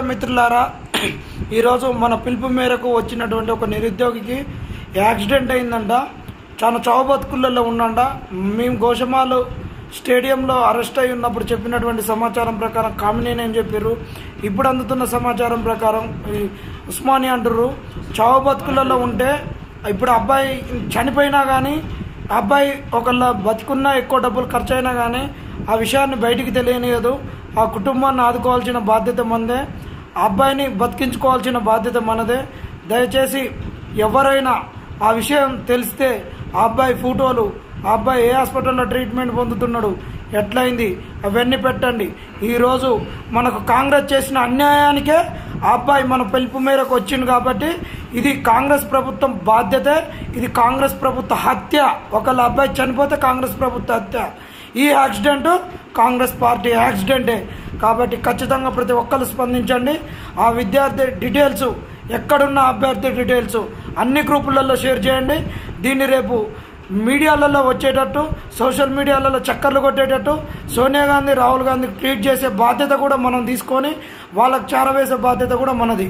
మిత్రులారా, ఈరోజు మన పిలుపు మేరకు వచ్చినటువంటి ఒక నిరుద్యోగికి యాక్సిడెంట్ అయిందంట. చాలా చావు బతుకులలో ఉండంట. మేము గోషమాలు స్టేడియంలో అరెస్ట్ అయి ఉన్నప్పుడు చెప్పినటువంటి సమాచారం ప్రకారం కామినేని అని చెప్పారు. ఇప్పుడు అందుతున్న సమాచారం ప్రకారం ఉస్మానియా అంటారు. చావు బతుకులలో ఉంటే ఇప్పుడు అబ్బాయి చనిపోయినా కానీ అబ్బాయి ఒకళ్ళ బతుకున్నా ఎక్కువ డబ్బులు ఖర్చు అయినా కానీ ఆ విషయాన్ని బయటికి తెలియనియదు. ఆ కుటుంబాన్ని ఆదుకోవాల్సిన బాధ్యత మనదే, ఆ అబ్బాయిని బతికించుకోవాల్సిన బాధ్యత మనదే. దయచేసి ఎవరైనా ఆ విషయం తెలిస్తే ఆ అబ్బాయి ఫోటోలు, ఆ అబ్బాయి ఏ హాస్పిటల్లో ట్రీట్మెంట్ పొందుతున్నాడు, ఎట్లయింది అవన్నీ పెట్టండి. ఈరోజు మనకు కాంగ్రెస్ చేసిన అన్యాయానికే ఆ అబ్బాయి మన పిలుపు మేరకు వచ్చింది కాబట్టి ఇది కాంగ్రెస్ ప్రభుత్వం బాధ్యతే. ఇది కాంగ్రెస్ ప్రభుత్వ హత్య. ఒకళ్ళ అబ్బాయి చనిపోతే కాంగ్రెస్ ప్రభుత్వ హత్య. ఈ యాక్సిడెంట్ కాంగ్రెస్ పార్టీ యాక్సిడెంటే కాబట్టి ఖచ్చితంగా ప్రతి ఒక్కరు స్పందించండి. ఆ విద్యార్థి డీటెయిల్స్, ఎక్కడున్న అభ్యర్థి డీటెయిల్స్ అన్ని గ్రూపులలో షేర్ చేయండి. దీన్ని రేపు మీడియాలలో వచ్చేటట్టు, సోషల్ మీడియాలలో చక్కర్లు కొట్టేటట్టు సోనియా గాంధీ, రాహుల్ గాంధీ ట్వీట్ చేసే బాధ్యత కూడా మనం తీసుకొని వాళ్ళకు చేరవేసే బాధ్యత కూడా మనది.